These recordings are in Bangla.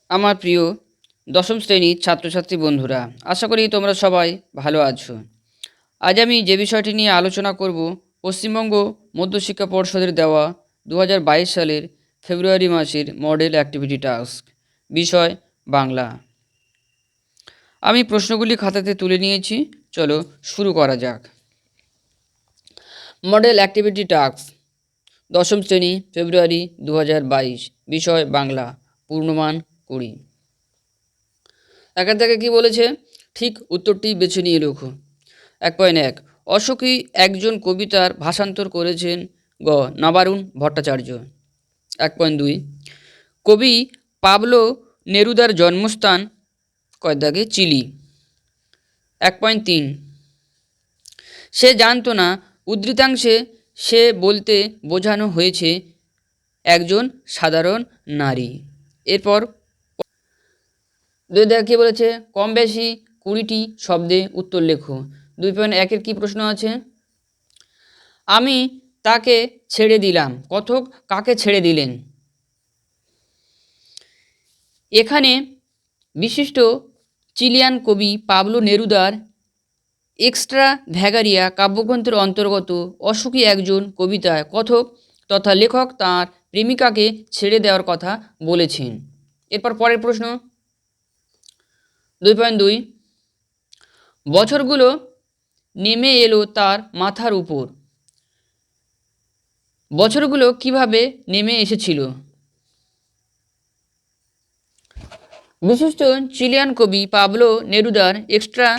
আমার প্রিয় দশম শ্রেণীর ছাত্রছাত্রী বন্ধুরা, আশা করি তোমরা সবাই ভালো আছো। আজ আমি যে বিষয়টি নিয়ে আলোচনা করব, পশ্চিমবঙ্গ মধ্যশিক্ষা পর্ষদের দেওয়া 2022 সালের ফেব্রুয়ারি মাসের মডেল অ্যাক্টিভিটি টাস্ক, বিষয় বাংলা। আমি প্রশ্নগুলি খাতাতে তুলে নিয়েছি, চলো শুরু করা যাক। মডেল অ্যাক্টিভিটি টাস্ক, দশম শ্রেণী, ফেব্রুয়ারি 2022, বিষয় বাংলা, পূর্ণমান 20। একের থেকে কী বলেছে? ঠিক উত্তরটি বেছে নিয়ে লেখো। 1.1, অশোকী একজন কবিতার ভাষান্তর করেছেন গ নবারুণ ভট্টাচার্য। 1.2, কবি পাবলো নেরুদার জন্মস্থান কয় দাগে চিলি। 1.3, সে জানত না উদ্ধৃতাংশে সে বলতে বোঝানো হয়েছে একজন সাধারণ নারী। এরপর 2 দেখে কী বলেছে? কম বেশি 20টি শব্দে উত্তর লেখো। 2.1-এর কী প্রশ্ন আছে? আমি তাকে ছেড়ে দিলাম। কথক কাকে ছেড়ে দিলেন? এখানে বিশিষ্ট চিলিয়ান কবি পাবলো নেরুদার এক্সট্রা ভ্যাগারিয়া কাব্যগ্রন্থের অন্তর্গত অশোকী একজন কবিতায় কথক তথা লেখক তাঁর প্রেমিকাকে ছেড়ে দেওয়ার কথা বলেছেন। এরপর পরের প্রশ্ন 2.2, বছরগুলো নেমে এলো তার মাথার উপর। বছরগুলো কিভাবে নেমে এসেছিল? বিশিষ্ট চিলিয়ান কবি পাবলো নেরুদার এক্সট্রা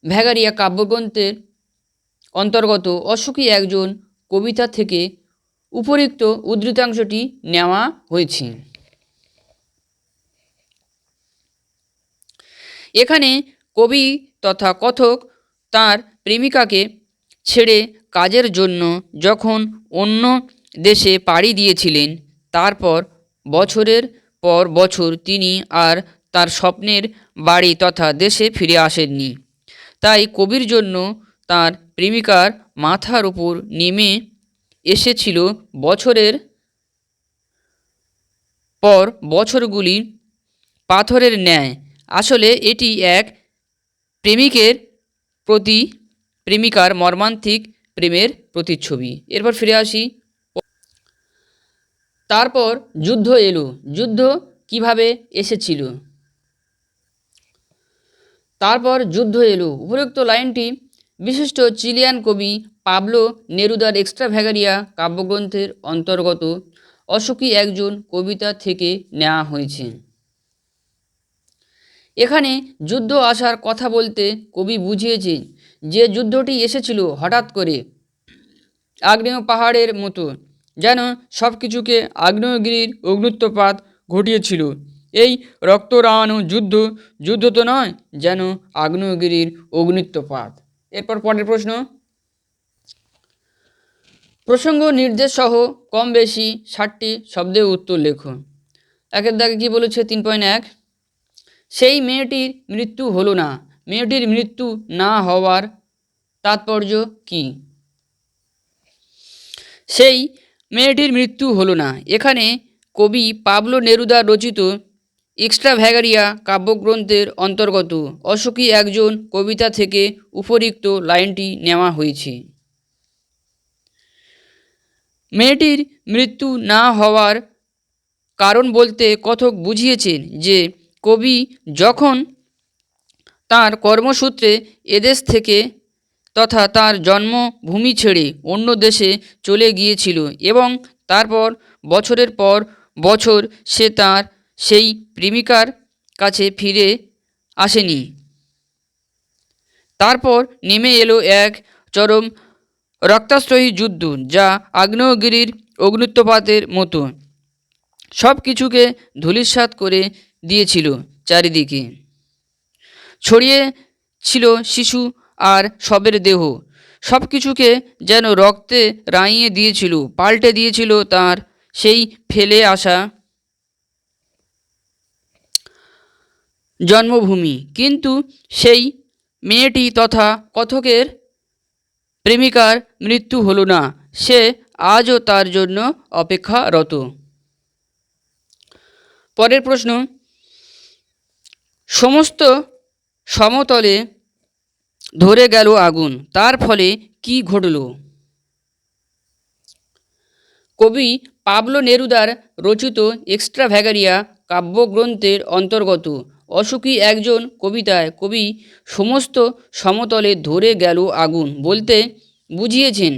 ভ্যাগারিয়া কাব্যগ্রন্থের অন্তর্গত অশোকী একজন কবিতা থেকে উপরিক্ত উদ্ধৃতাংশটি নেওয়া হয়েছে। এখানে কবি তথা কথক তার প্রেমিকাকে ছেড়ে কাজের জন্য যখন অন্য দেশে পাড়ি দিয়েছিলেন, তারপর বছরের পর বছর তিনি আর তার স্বপ্নের বাড়ি তথা দেশে ফিরে আসেননি। তাই কবির জন্য তার প্রেমিকার মাথার উপর নেমে এসেছিল বছরের পর বছরগুলি পাথরের ন্যায়। আসলে এটি এক প্রেমিকের প্রতি প্রেমিকার মর্মান্তিক প্রেমের প্রতিচ্ছবি। এরপর ফিরে আসি। তারপর যুদ্ধ এলো। যুদ্ধ কিভাবে এসেছিল? তারপর যুদ্ধ এলো উপরোক্ত লাইনটি বিশিষ্ট চিলিয়ান কবি পাবলো নেরুদার এক্সট্রা ভ্যাগারিয়া কাব্যগ্রন্থের অন্তর্গত অশোকী একজন কবিতা থেকে নেওয়া হয়েছে। এখানে যুদ্ধ আসার কথা বলতে কবি বুঝিয়েছেন যে যুদ্ধটি এসেছিল হঠাৎ করে, আগ্নেয় পাহাড়ের মতো, যেন সব কিছুকে আগ্নেয়গিরির অগ্নুৎপাত ঘটিয়েছিল। এই রক্তরানো যুদ্ধ, যুদ্ধ তো নয়, যেন আগ্নেয়গিরির অগ্নুৎপাত। এরপর পরের প্রশ্ন, প্রসঙ্গ নির্দেশ সহ কম বেশি 60টি শব্দে উত্তর লেখো। একের দাগে কী বলেছে? 3.1, সেই মেয়েটির মৃত্যু হলো না। মেয়েটির মৃত্যু না হওয়ার তাৎপর্য কী? সেই মেয়েটির মৃত্যু হলো না এখানে কবি পাবলো নেরুদা রচিত এক্সট্রা ভ্যাগারিয়া কাব্যগ্রন্থের অন্তর্গত অশোকী একজন কবিতা থেকে উপরিক্ত লাইনটি নেওয়া হয়েছে। মেয়েটির মৃত্যু না হওয়ার কারণ বলতে কথক বুঝিয়েছেন যে কবি যখন তার কর্মসূত্রে এদেশ থেকে তথা তার জন্মভূমি ছেড়ে অন্য দেশে চলে গিয়েছিল এবং তারপর বছরের পর বছর সে তার সেই প্রেমিকার কাছে ফিরে আসেনি। তারপর নেমে এলো এক চরম রক্তাশ্রয়ী যুদ্ধ, যা আগ্নেয়গিরির অগ্নুৎপাতের মতো সব কিছুকে ধূলিসাৎ করে দিয়েছিল। চারিদিকে ছড়িয়ে ছিল শিশু আর শবের দেহ, সব কিছুকে যেন রক্তে রাঙিয়ে দিয়েছিল, পাল্টে দিয়েছিল তার সেই ফেলে আসা জন্মভূমি। কিন্তু সেই মেয়েটি তথা কথকের প্রেমিকার মৃত্যু হলো না, সে আজও তার জন্য অপেক্ষারত। পরের প্রশ্ন, সমস্ত সমতলে ধরে গেল আগুন, তার ফলে কি ঘটল? কবি পাবলো নেরুদার রচিত এক্সট্রাভ্যাগারিয়া কাব্যগ্রন্থের অন্তর্গত অসুখী একজন কবিতায় কবি সমস্ত সমতলে ধরে গেল আগুন বলতে বুঝিয়েছেন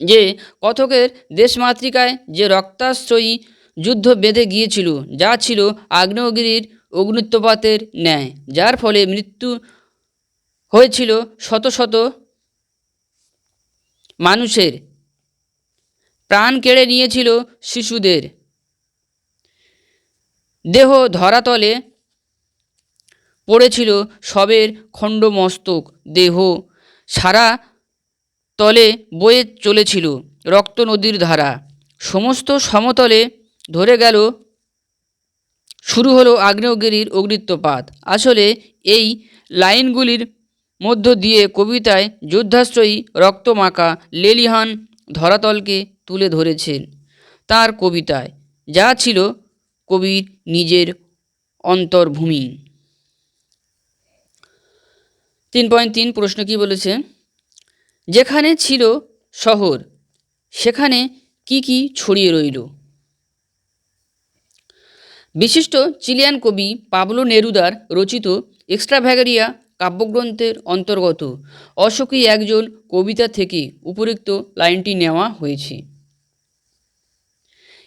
যে কথকের দেশমাতৃকায় যে রক্তাশ্রয়ী যুদ্ধ বেঁধে গিয়েছিল, যা ছিল আগ্নেয়গিরির অগ্নুৎপাতের ন্যায়, যার ফলে মৃত্যু হয়েছিল শত শত মানুষের, প্রাণ কেড়ে নিয়েছিল শিশুদের, দেহ ধরাতলে পড়েছিল শবের খণ্ডমস্তক, দেহ সারা তলে বয়ে চলেছিল রক্ত নদীর ধারা, সমস্ত সমতলে ধরে গেল, শুরু হলো আগ্নেয়গিরির অগ্নিত্বপাত। আসলে এই লাইনগুলির মধ্য দিয়ে কবিতায় যুদ্ধাশ্রয়ী রক্তমাখা লেলিহান ধরাতলকে তুলে ধরেছেন তার কবিতায়, যা ছিল কবির নিজের অন্তর্ভূমি। 3.3 প্রশ্ন কি বলেছে? যেখানে ছিল শহর সেখানে কি কি ছড়িয়ে রইল? বিশিষ্ট চিলিয়ান কবি পাবলো নেরুদার রচিত এক্সট্রাভ্যাগারিয়া কাব্যগ্রন্থের অন্তর্গত অসুখী একজন কবিতা থেকে উপরিক্ত লাইনটি নেওয়া হয়েছে।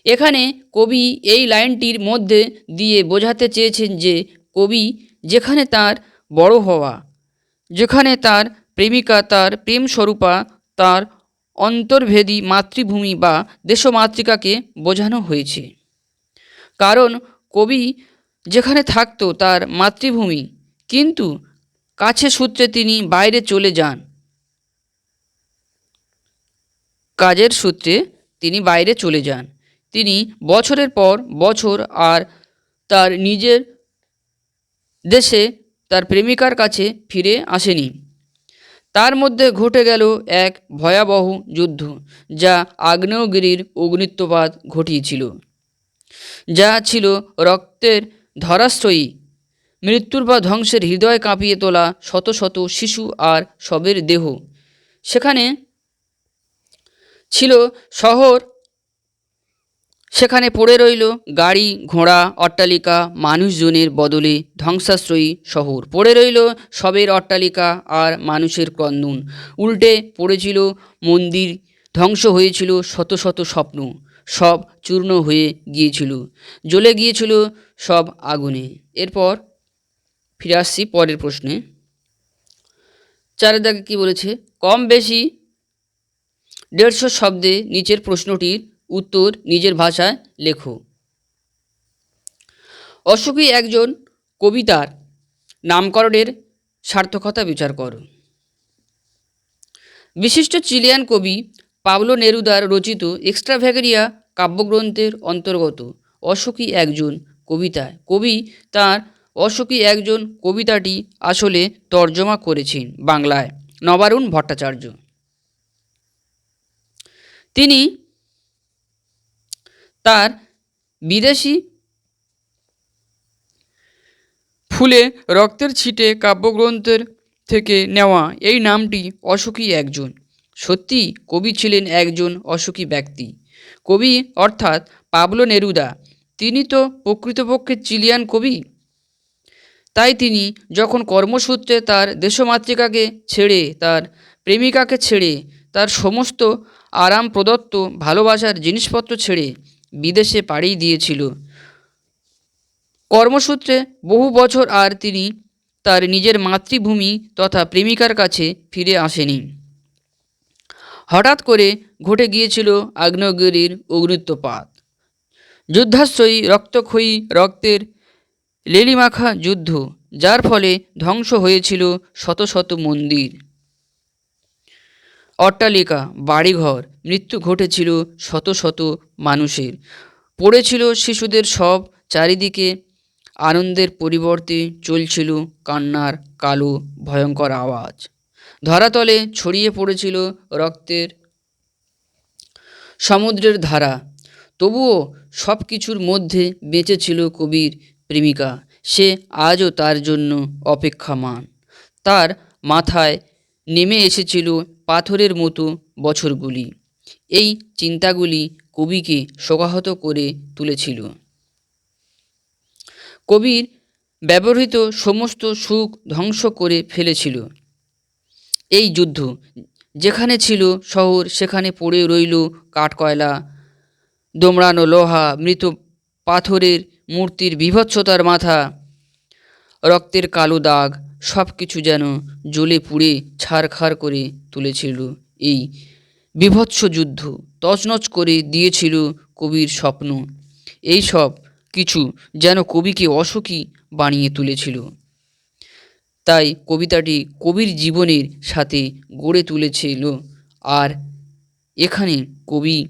এখানে কবি এই লাইনটির মধ্যে দিয়ে বোঝাতে চেয়েছেন যে কবি যেখানে তার বড় হওয়া, যেখানে তার প্রেমিকা, তার প্রেমস্বরূপা, তার অন্তর্ভেদী মাতৃভূমি বা দেশমাতৃকাকে বোঝানো হয়েছে। কারণ কবি যেখানে থাকত তার মাতৃভূমি, কিন্তু কাছে সূত্রে তিনি বাইরে চলে যান, কাজের সূত্রে তিনি বাইরে চলে যান। তিনি বছরের পর বছর আর তার নিজের দেশে তার প্রেমিকার কাছে ফিরে আসেনি। তার মধ্যে ঘটে গেল এক ভয়াবহ যুদ্ধ, যা আগ্নেয়গিরির অগ্নিত্বপাত ঘটিয়েছিল, যা ছিল রক্তের ধরাশ্রয়ী, মৃত্যুর বা ধ্বংসের হৃদয় কাঁপিয়ে তোলা শত শত শিশু আর শবের দেহ। সেখানে ছিল শহর, সেখানে পড়ে রইল গাড়ি ঘোড়া অট্টালিকা, মানুষজনের বদলে ধ্বংসাশ্রয়ী শহর, পড়ে রইল শবের অট্টালিকা আর মানুষের ক্রন্দন, উল্টে পড়েছিল মন্দির, ধ্বংস হয়েছিল শত শত স্বপ্ন, সব চূর্ণ হয়ে গিয়েছিল, জ্বলে গিয়েছিল সব আগুনে। এরপর ফিরে আসছি পরের প্রশ্নে। 4 দাগে কী বলেছে? কম বেশি 150 শব্দে নিচের প্রশ্নটির উত্তর নিজের ভাষায় লেখো। অসুখী একজন কবিতার নামকরণের সার্থকতা বিচার করো। বিশিষ্ট চিলিয়ান কবি পাবলো নেরুদার রচিত এক্সট্রাভ্যাগারিয়া কাব্যগ্রন্থের অন্তর্গত অসুখী একজন কবিতায় কবি তার অসুখী একজন কবিতাটি আসলে তর্জমা করেছেন বাংলায় নবারুণ ভট্টাচার্য। তিনি তার বিদেশি ফুলে রক্তের ছিটে কাব্যগ্রন্থের থেকে নেওয়া এই নামটি অসুখী একজন। সত্যি কবি ছিলেন একজন অসুখী ব্যক্তি। কবি অর্থাৎ পাবলো নেরুদা, তিনি তো প্রকৃতপক্ষে চিলিয়ান কবি। তাই তিনি যখন কর্মসূত্রে তার দেশমাতৃকাকে ছেড়ে, তার প্রেমিকাকে ছেড়ে, তার সমস্ত আরাম প্রদত্ত ভালোবাসার জিনিসপত্র ছেড়ে বিদেশে পাড়ি দিয়েছিল কর্মসূত্রে বহু বছর, আর তিনি তার নিজের মাতৃভূমি তথা প্রেমিকার কাছে ফিরে আসেনি। হঠাৎ করে ঘটে গিয়েছিল আগ্নেয়গিরির অগ্নিত্বপাত, যুদ্ধাশ্রয়ী রক্তক্ষয়ী রক্তের লেলিমাখা যুদ্ধ, যার ফলে ধ্বংস হয়েছিল শত শত মন্দির, অট্টালিকা, বাড়িঘর, মৃত্যু ঘটেছিল শত শত মানুষের, পড়েছিল শিশুদের সব, চারিদিকে আনন্দের পরিবর্তে চলছিল কান্নার কালো ভয়ঙ্কর আওয়াজ, ধরাতলে ছড়িয়ে পড়েছিল রক্তের সমুদ্রের ধারা। তবুও সব কিছুর মধ্যে বেঁচে ছিল কবির প্রেমিকা। সে আজও তার জন্য অপেক্ষামান। তার মাথায় নেমে এসেছিল পাথরের মতো বছরগুলি। এই চিন্তাগুলি কবিকে শোকাহত করে তুলেছিল। কবির ব্যবহৃত সমস্ত সুখ ধ্বংস করে ফেলেছিল এই যুদ্ধ। যেখানে ছিল শহর সেখানে পড়ে রইল কাঠকয়লা, দোমড়ানো লোহা, মৃত পাথরের মূর্তির বিভৎসতার মাথা, রক্তের কালো দাগ, সব কিছু যেন জ্বলে পুড়ে ছারখার করে তুলেছিল। এই বিভৎস যুদ্ধ তছনছ করে দিয়েছিল কবির স্বপ্ন। এই সব কিছু যেন কবিকে অসুখী বানিয়ে তুলেছিল। তাই কবিতাটি কবির জীবনের সাথে গড়ে তুলেছিল। আর এখানে কবি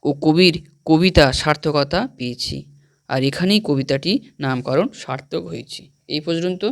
ও কবির কবিতা সার্থকতা পেয়েছে। আর এখানেই কবিতাটি নামকরণ সার্থক হয়েছে। এই পর্যন্ত।